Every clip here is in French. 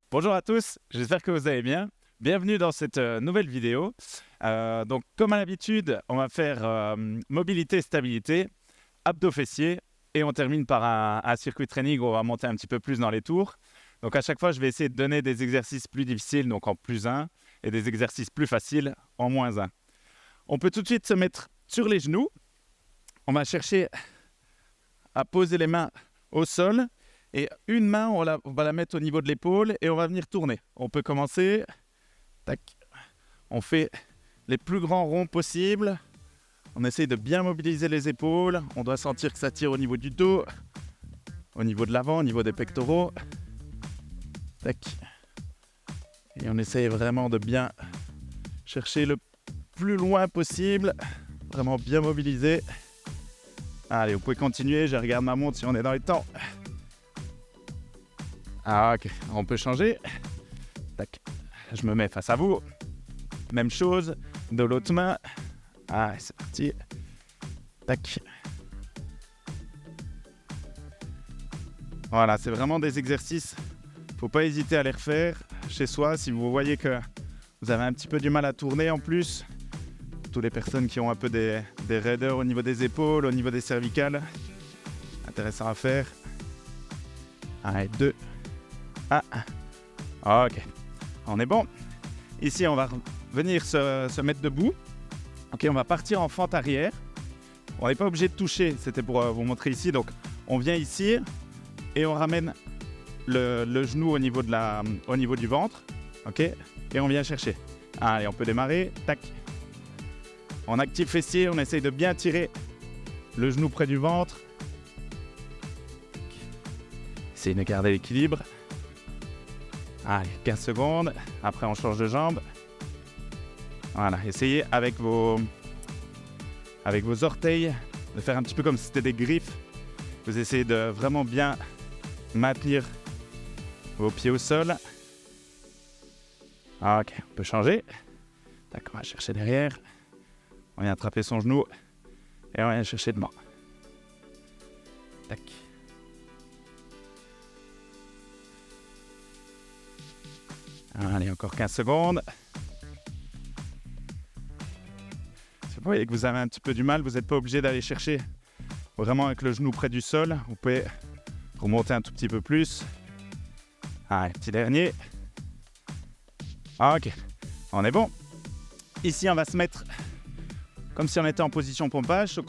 Bonjour à tous, j'espère que vous allez bien. Bienvenue dans cette nouvelle vidéo. Donc, comme à l'habitude, on va faire mobilité, stabilité, abdos fessiers et on termine par un circuit training où on va monter un petit peu plus dans les tours. Donc, à chaque fois, je vais essayer de donner des exercices plus difficiles, donc en +1, et des exercices plus faciles en -1. On peut tout de suite se mettre sur les genoux. On va chercher à poser les mains au sol. Et une main, on va la mettre au niveau de l'épaule et on va venir tourner. On peut commencer. Tac. On fait les plus grands ronds possibles. On essaye de bien mobiliser les épaules. On doit sentir que ça tire au niveau du dos, au niveau de l'avant, au niveau des pectoraux. Tac. Et on essaye vraiment de bien chercher le plus loin possible. Vraiment bien mobiliser. Allez, vous pouvez continuer. Je regarde ma montre si on est dans les temps. Ah ok, on peut changer. Tac. Je me mets face à vous. Même chose, de l'autre main. Ah, c'est parti. Tac. Voilà, c'est vraiment des exercices. Faut pas hésiter à les refaire chez soi. Si vous voyez que vous avez un petit peu du mal à tourner en plus, toutes les personnes qui ont un peu des raideurs au niveau des épaules, au niveau des cervicales, intéressant à faire. 1 et 2. Ok, on est bon. Ici, on va venir se mettre debout. Ok, on va partir en fente arrière. On n'est pas obligé de toucher, c'était pour vous montrer ici. Donc, on vient ici et on ramène le genou au niveau du ventre. Ok, et on vient chercher. Allez, on peut démarrer. Tac. On active fessier, on essaye de bien tirer le genou près du ventre. Essayez de garder l'équilibre. Allez, 15 secondes. Après, on change de jambe. Voilà, essayez avec vos orteils de faire un petit peu comme si c'était des griffes. Vous essayez de vraiment bien maintenir vos pieds au sol. Ok, on peut changer. Tac, on va chercher derrière. On vient attraper son genou et on vient chercher devant. Tac. Allez, encore 15 secondes. Si vous voyez que vous avez un petit peu du mal, vous n'êtes pas obligé d'aller chercher vraiment avec le genou près du sol. Vous pouvez remonter un tout petit peu plus. Allez, petit dernier. Ok, on est bon. Ici, on va se mettre comme si on était en position pompage,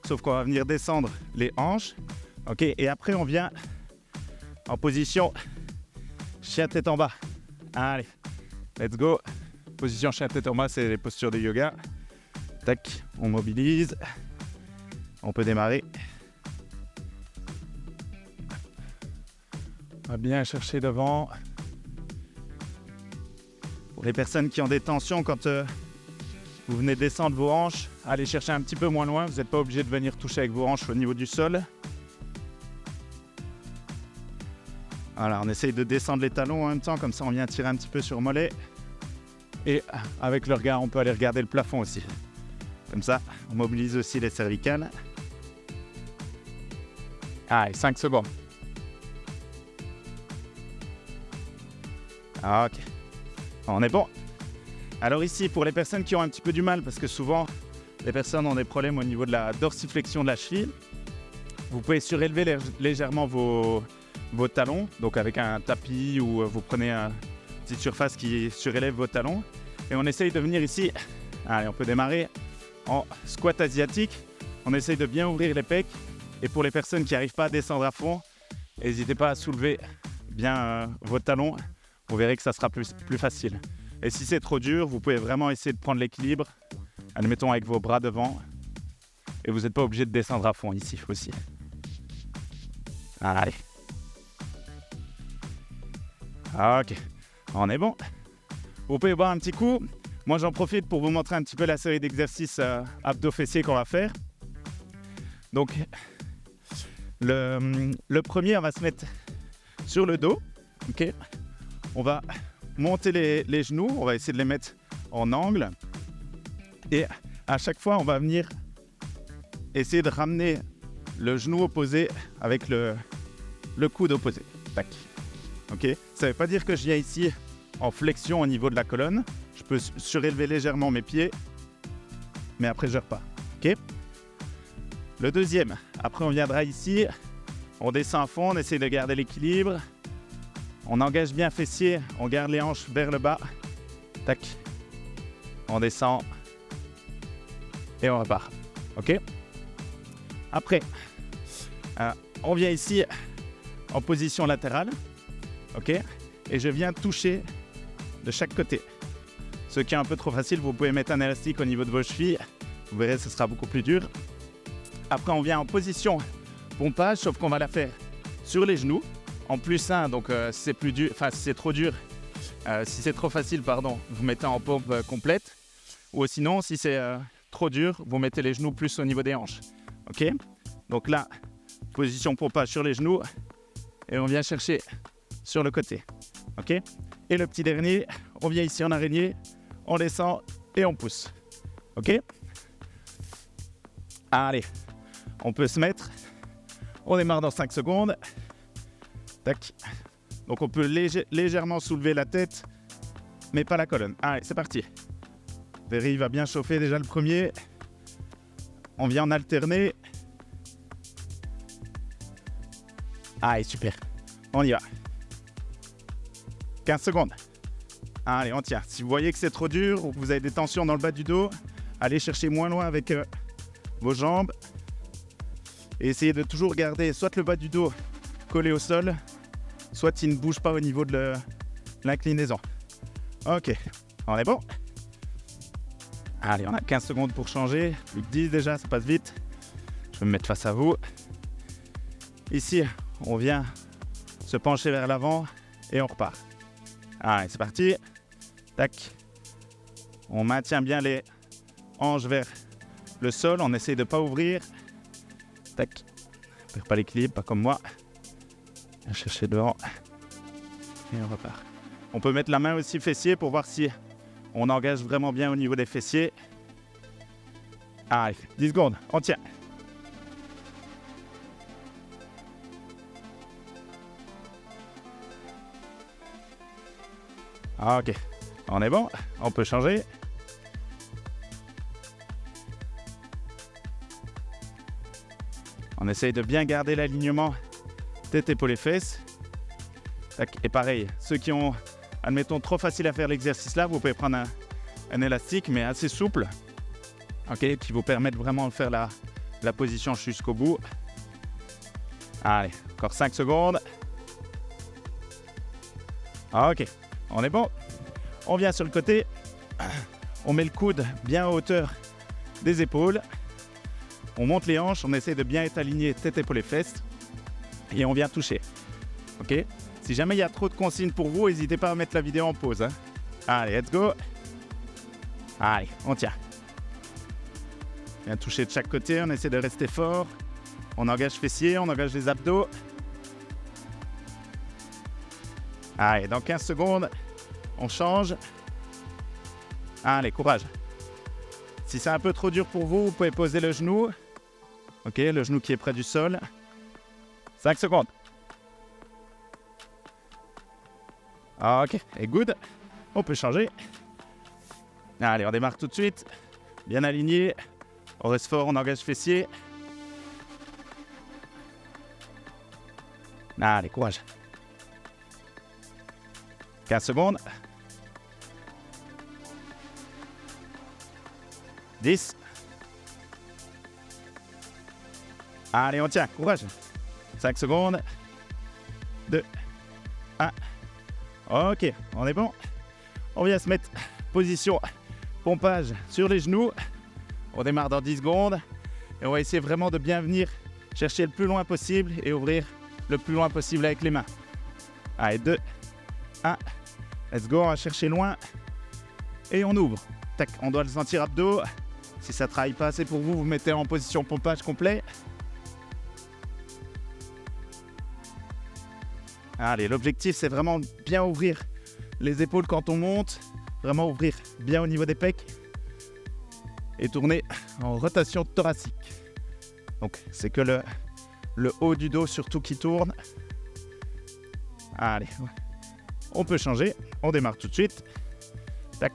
sauf qu'on va venir descendre les hanches. Ok, et après, on vient en position chien tête en bas. Allez, let's go. Position chien tête en bas, c'est les postures de yoga. Tac, on mobilise. On peut démarrer. On va bien chercher devant. Pour les personnes qui ont des tensions, quand vous venez descendre vos hanches, allez chercher un petit peu moins loin. Vous n'êtes pas obligé de venir toucher avec vos hanches au niveau du sol. Voilà, on essaye de descendre les talons en même temps, comme ça on vient tirer un petit peu sur mollet. Et avec le regard, on peut aller regarder le plafond aussi. Comme ça, on mobilise aussi les cervicales. Allez, 5 secondes. Ok, on est bon. Alors ici, pour les personnes qui ont un petit peu du mal, parce que souvent, les personnes ont des problèmes au niveau de la dorsiflexion de la cheville, vous pouvez surélever légèrement vos talons, donc avec un tapis ou vous prenez une petite surface qui surélève vos talons et on essaye de venir ici. Allez, on peut démarrer en squat asiatique. On essaye de bien ouvrir les pecs et pour les personnes qui n'arrivent pas à descendre à fond, n'hésitez pas à soulever bien vos talons. Vous verrez que ça sera plus facile. Et si c'est trop dur, vous pouvez vraiment essayer de prendre l'équilibre, admettons avec vos bras devant, et vous n'êtes pas obligé de descendre à fond ici aussi. Allez. Ok, on est bon. Vous pouvez boire un petit coup. Moi, j'en profite pour vous montrer un petit peu la série d'exercices abdos fessiers qu'on va faire. Donc, le premier, on va se mettre sur le dos. Ok. On va monter les genoux. On va essayer de les mettre en angle. Et à chaque fois, on va venir essayer de ramener le genou opposé avec le coude opposé. Tac. Ok. Ça ne veut pas dire que je viens ici en flexion au niveau de la colonne. Je peux surélever légèrement mes pieds, mais après je repars. Ok. Le deuxième, après on viendra ici, on descend à fond, on essaie de garder l'équilibre. On engage bien fessier, on garde les hanches vers le bas. Tac. On descend et on repart. Ok. Après, on vient ici en position latérale. Ok. Et je viens toucher de chaque côté. Ce qui est un peu trop facile, vous pouvez mettre un élastique au niveau de vos chevilles. Vous verrez, ce sera beaucoup plus dur. Après, on vient en position pompage, sauf qu'on va la faire sur les genoux. En plus 1, donc si c'est plus dur, enfin si c'est trop dur, si c'est trop facile, pardon, vous mettez en pompe complète. Ou sinon, si c'est trop dur, vous mettez les genoux plus au niveau des hanches. Ok. Donc là, position pompage sur les genoux. Et on vient chercher sur le côté. Ok. Et le petit dernier, on vient ici en araignée, on descend et on pousse. Ok. Allez, on peut se mettre. On démarre dans 5 secondes. Tac. Donc on peut légèrement soulever la tête, mais pas la colonne. Allez, c'est parti. Véry va bien chauffer déjà le premier. On vient en alterner. Allez, super. On y va. 15 secondes. Allez, on tient. Si vous voyez que c'est trop dur ou que vous avez des tensions dans le bas du dos, allez chercher moins loin avec vos jambes. Et essayez de toujours garder soit le bas du dos collé au sol, soit il ne bouge pas au niveau de l'inclinaison. Ok, on est bon. Allez, on a 15 secondes pour changer. Plus que 10 déjà, ça passe vite. Je vais me mettre face à vous. Ici, on vient se pencher vers l'avant et on repart. Allez, c'est parti. Tac. On maintient bien les hanches vers le sol. On essaye de ne pas ouvrir. Tac. On perd pas l'équilibre, pas comme moi. On va chercher devant. Et on repart. On peut mettre la main aussi fessier pour voir si on engage vraiment bien au niveau des fessiers. Allez, 10 secondes. On tient. Ok, on est bon, on peut changer. On essaye de bien garder l'alignement tête, épaule et fesses. Et pareil, ceux qui ont, admettons, trop facile à faire l'exercice là, vous pouvez prendre un élastique, mais assez souple, ok, qui vous permettent vraiment de faire la position jusqu'au bout. Allez, encore 5 secondes. Ok. On est bon. On vient sur le côté. On met le coude bien à hauteur des épaules. On monte les hanches. On essaie de bien être aligné tête, épaule et fesses. Et on vient toucher. Ok. Si jamais il y a trop de consignes pour vous, n'hésitez pas à mettre la vidéo en pause. Hein. Allez, let's go. Allez, on tient. Bien toucher de chaque côté. On essaie de rester fort. On engage fessiers. On engage les abdos. Allez, dans 15 secondes, on change. Allez, courage. Si c'est un peu trop dur pour vous, vous pouvez poser le genou. Ok, le genou qui est près du sol. 5 secondes. Ok, et good. On peut changer. Allez, on démarre tout de suite. Bien aligné. On reste fort, on engage fessier. Allez, courage. 15 secondes. 10. Allez, on tient. Courage. 5 secondes. 2. 1. Ok, on est bon. On vient se mettre position pompage sur les genoux. On démarre dans 10 secondes. Et on va essayer vraiment de bien venir chercher le plus loin possible et ouvrir le plus loin possible avec les mains. Allez, 2. 1. Let's go, on va chercher loin. Et on ouvre. Tac, on doit le sentir abdos. Si ça ne travaille pas assez pour vous, vous mettez en position pompage complet. Allez, l'objectif, c'est vraiment bien ouvrir les épaules quand on monte. Vraiment ouvrir bien au niveau des pecs. Et tourner en rotation thoracique. Donc, c'est que le haut du dos surtout qui tourne. Allez, On peut changer. On démarre tout de suite. Tac.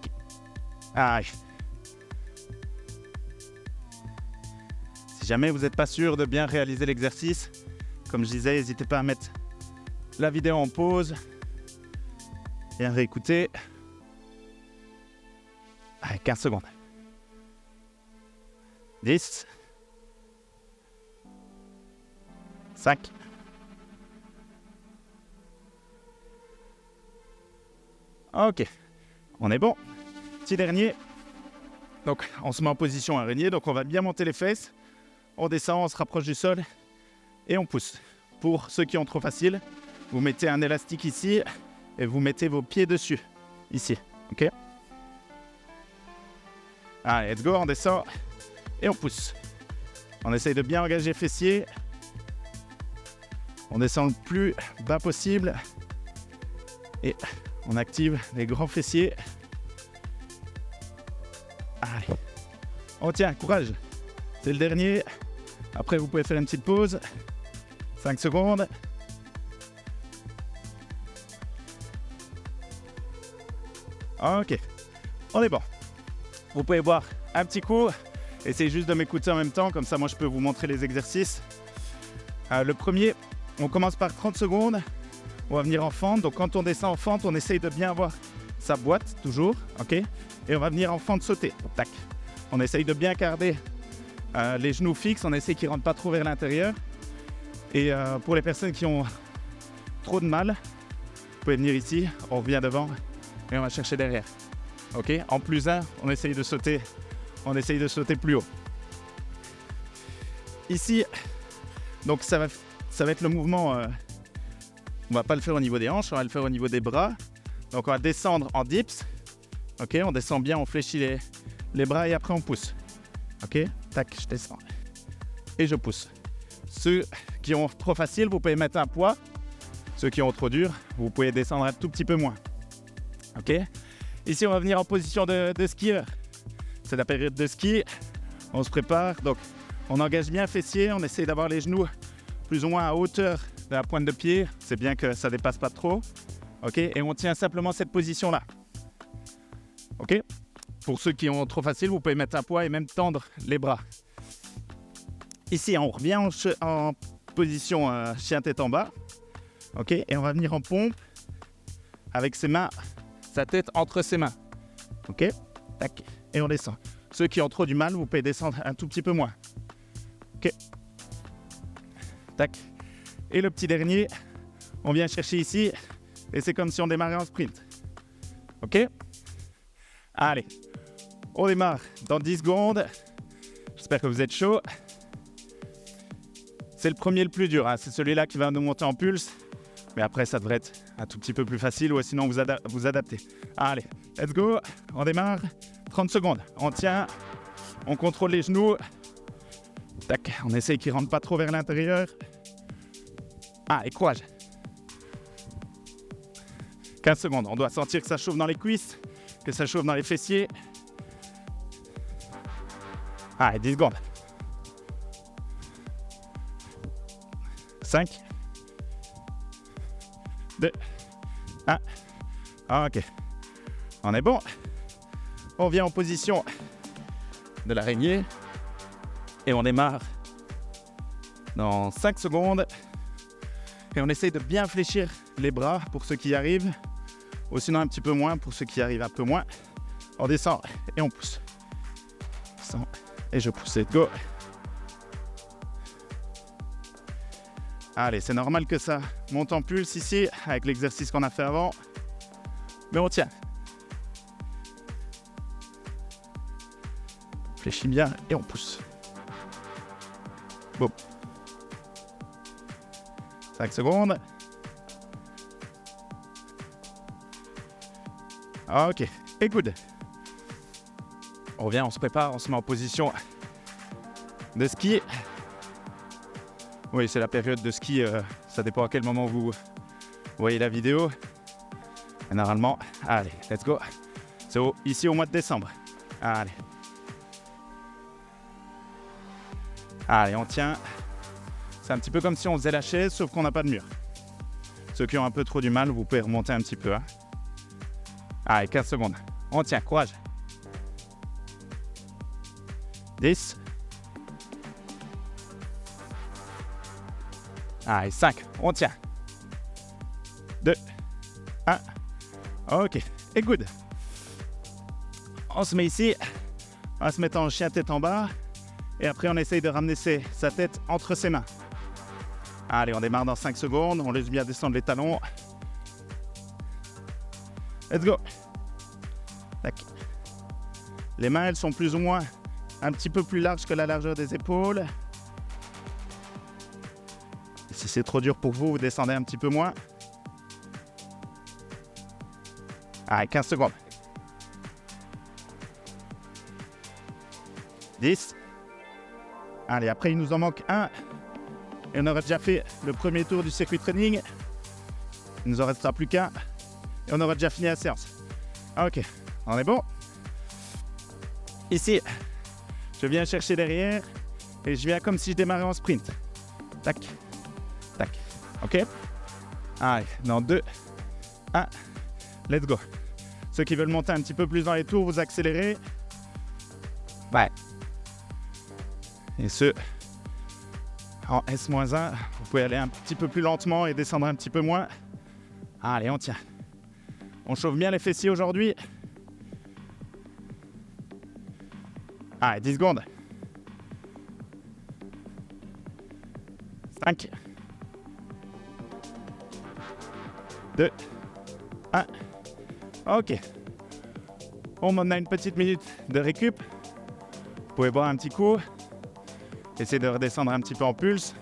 Aïe. Si jamais vous n'êtes pas sûr de bien réaliser l'exercice, comme je disais, n'hésitez pas à mettre la vidéo en pause et à réécouter. Allez, 15 secondes. 10. 5. Ok, on est bon. Petit dernier. Donc, on se met en position araignée. Donc, on va bien monter les fesses. On descend, on se rapproche du sol et on pousse. Pour ceux qui ont trop facile, vous mettez un élastique ici et vous mettez vos pieds dessus. Ici, ok? Allez, let's go, on descend et on pousse. On essaye de bien engager fessiers. On descend le plus bas possible. Et on active les grands fessiers. Allez, on tient, courage. C'est le dernier. Après, vous pouvez faire une petite pause. 5 secondes. Ok, on est bon. Vous pouvez boire un petit coup. Essayez juste de m'écouter en même temps, comme ça moi je peux vous montrer les exercices. Le premier, on commence par 30 secondes. On va venir en fente. Donc quand on descend en fente, on essaye de bien avoir sa boîte, toujours. Ok. Et on va venir en fente sauter. Tac. On essaye de bien garder les genoux fixes. On essaye qu'ils ne rentrent pas trop vers l'intérieur. Et pour les personnes qui ont trop de mal, vous pouvez venir ici. On revient devant et on va chercher derrière. Ok. En plus 1, on essaye de sauter. On essaye de sauter plus haut. Ici, donc ça va être le mouvement. On va pas le faire au niveau des hanches, on va le faire au niveau des bras. Donc on va descendre en dips. Ok, on descend bien, on fléchit les bras et après on pousse. Ok, tac, je descends. Et je pousse. Ceux qui ont trop facile, vous pouvez mettre un poids. Ceux qui ont trop dur, vous pouvez descendre un tout petit peu moins. Ok. Ici, on va venir en position de skieur. C'est la période de ski. On se prépare. Donc, on engage bien fessier. On essaye d'avoir les genoux plus ou moins à hauteur de la pointe de pied. C'est bien que ça ne dépasse pas trop. Ok. Et on tient simplement cette position-là. Ok. Pour ceux qui ont trop facile, vous pouvez mettre un poids et même tendre les bras. Ici, on revient en position chien tête en bas. Ok. Et on va venir en pompe avec ses mains, sa tête entre ses mains. Ok. Tac. Et on descend. Ceux qui ont trop du mal, vous pouvez descendre un tout petit peu moins. Ok. Tac. Et le petit dernier, on vient chercher ici. Et c'est comme si on démarrait en sprint. Ok. Allez. On démarre dans 10 secondes. J'espère que vous êtes chaud. C'est le premier le plus dur. Hein. C'est celui-là qui va nous monter en pulse. Mais après, ça devrait être un tout petit peu plus facile. Ou sinon, vous adaptez. Allez. Let's go. On démarre. 30 secondes. On tient. On contrôle les genoux. Tac. On essaye qu'ils ne rentrent pas trop vers l'intérieur. Allez, courage. 15 secondes. On doit sentir que ça chauffe dans les cuisses, que ça chauffe dans les fessiers. Allez, 10 secondes. 5, 2, 1. Ok. On est bon. On vient en position de l'araignée et on démarre dans 5 secondes. Et on essaye de bien fléchir les bras pour ceux qui y arrivent, ou sinon un petit peu moins pour ceux qui y arrivent un peu moins. On descend et on pousse. Descend et je pousse. Let's go. Allez, c'est normal que ça monte en pulse ici avec l'exercice qu'on a fait avant. Mais on tient. On fléchit bien et on pousse. Boum. 5 secondes. Ok, et good. On revient, on se prépare, on se met en position de ski. Oui, c'est la période de ski, ça dépend à quel moment vous voyez la vidéo. Et normalement, allez, let's go. C'est ici au mois de décembre. Allez. Allez, on tient. C'est un petit peu comme si on faisait la chaise, sauf qu'on n'a pas de mur. Ceux qui ont un peu trop du mal, vous pouvez remonter un petit peu. Hein. Allez, 15 secondes. On tient, courage. 10. Allez, 5. On tient. 2. 1. Ok. Et good. On se met ici. On va se mettre en chien tête en bas. Et après, on essaye de ramener sa tête entre ses mains. Allez, on démarre dans 5 secondes. On laisse bien descendre les talons. Let's go. Tac. Les mains, elles sont plus ou moins un petit peu plus larges que la largeur des épaules. Et si c'est trop dur pour vous, vous descendez un petit peu moins. Allez, 15 secondes. 10. Allez, après, il nous en manque un. Et on aura déjà fait le premier tour du circuit training. Il nous en restera plus qu'un. Et on aura déjà fini la séance. Ok, on est bon. Ici, je viens chercher derrière. Et je viens comme si je démarrais en sprint. Tac, tac. Ok. Allez, dans 2, 1. Let's go. Ceux qui veulent monter un petit peu plus dans les tours, vous accélérez. Ouais. Et ceux en S-1, vous pouvez aller un petit peu plus lentement et descendre un petit peu moins. Allez, on tient. On chauffe bien les fessiers aujourd'hui. Allez, 10 secondes. 5. 2. 1. Ok. On en a une petite minute de récup. Vous pouvez boire un petit coup. Essayez de redescendre un petit peu en pulse.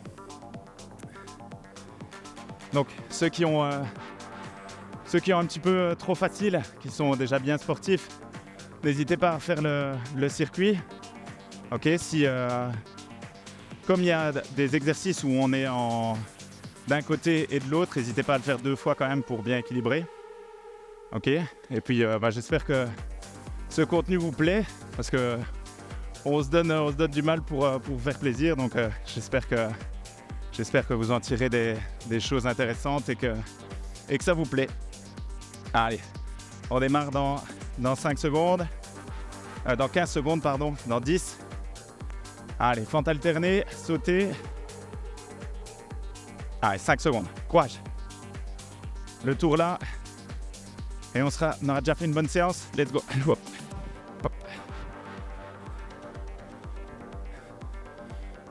Donc, ceux qui ont un petit peu trop facile, qui sont déjà bien sportifs, n'hésitez pas à faire le circuit. Ok, comme il y a des exercices où on est d'un côté et de l'autre, n'hésitez pas à le faire 2 fois quand même pour bien équilibrer. Ok, et puis j'espère que ce contenu vous plaît, parce que on se donne du mal pour vous faire plaisir, donc j'espère que vous en tirez des choses intéressantes et que ça vous plaît. Allez, on démarre dans 5 secondes, dans 15 secondes, pardon, dans 10. Allez, fente alternée, sauter. Allez, 5 secondes, courage. Le tour là, et on aura déjà fait une bonne séance. Let's go. Hop. Hop.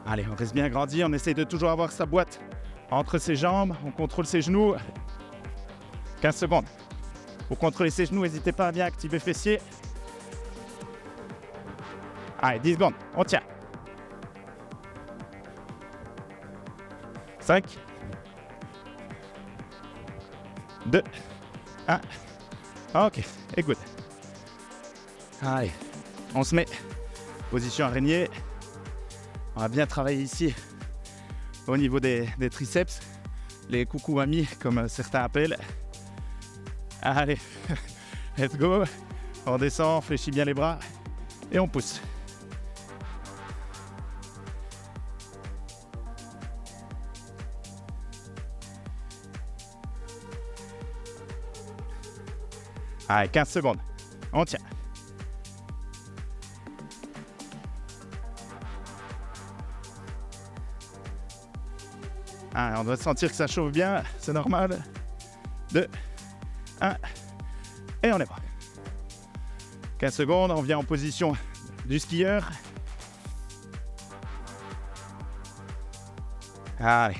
Allez, on reste bien agrandi, on essaye de toujours avoir sa boîte entre ses jambes, on contrôle ses genoux. 15 secondes. Pour contrôler ses genoux, n'hésitez pas à bien activer fessiers. Allez, 10 secondes, on tient. 5, 2, 1. Ok, et good. Allez, on se met. Position araignée. On va bien travailler ici au niveau des triceps, les coucou amis comme certains appellent. Allez, let's go. On descend, on fléchit bien les bras et on pousse. Allez, 15 secondes. On tient. Allez, on doit sentir que ça chauffe bien, c'est normal. 2, 1, et on est bon. 15 secondes, on vient en position du skieur. Allez.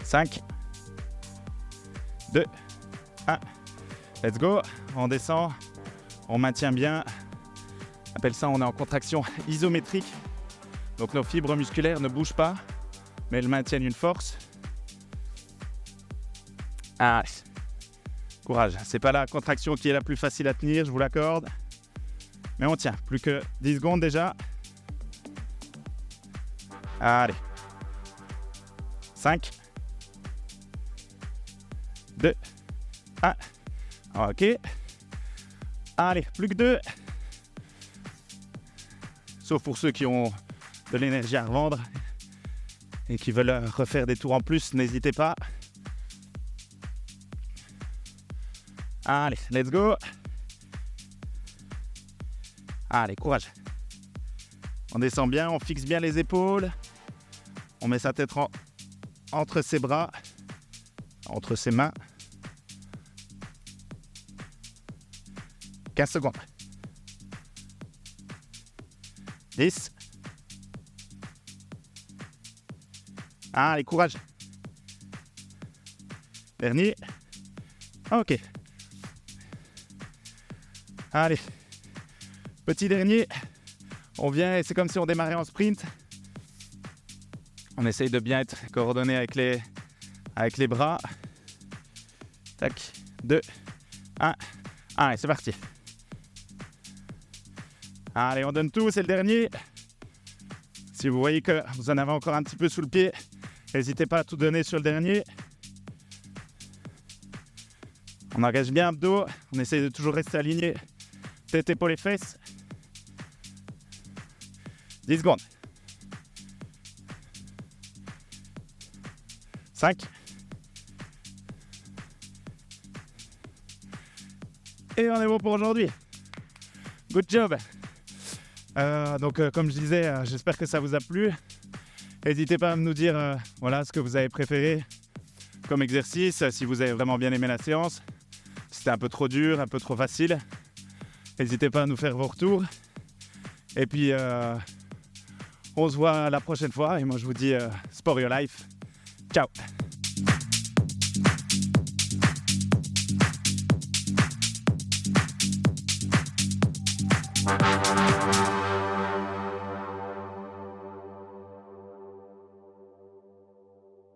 5, 2, 1. Let's go. On descend, on maintient bien. On appelle ça, on est en contraction isométrique. Donc nos fibres musculaires ne bougent pas, mais elles maintiennent une force. Allez. Courage. C'est pas la contraction qui est la plus facile à tenir, je vous l'accorde. Mais on tient. Plus que 10 secondes déjà. Allez. 5, 2, 1. Ok. Allez, plus que 2. Sauf pour ceux qui ont de l'énergie à revendre et qui veulent refaire des tours en plus, n'hésitez pas. Allez, let's go. Allez, courage. On descend bien, on fixe bien les épaules. On met sa tête entre ses bras, entre ses mains. 15 secondes. 10. Allez, courage. Dernier. Ok. Allez. Petit dernier. On vient et c'est comme si on démarrait en sprint. On essaye de bien être coordonné avec les bras. Tac. 2. 1. Allez, c'est parti. Allez, on donne tout, c'est le dernier. Si vous voyez que vous en avez encore un petit peu sous le pied, n'hésitez pas à tout donner sur le dernier. On engage bien abdos, on essaye de toujours rester aligné. Tête, épaules et fesses. 10 secondes. 5. Et on est bon pour aujourd'hui. Good job. Comme je disais, j'espère que ça vous a plu. N'hésitez pas à nous dire ce que vous avez préféré comme exercice, si vous avez vraiment bien aimé la séance, si c'était un peu trop dur, un peu trop facile. N'hésitez pas à nous faire vos retours. Et puis, on se voit la prochaine fois. Et moi, je vous dis Sport Your Life. Ciao.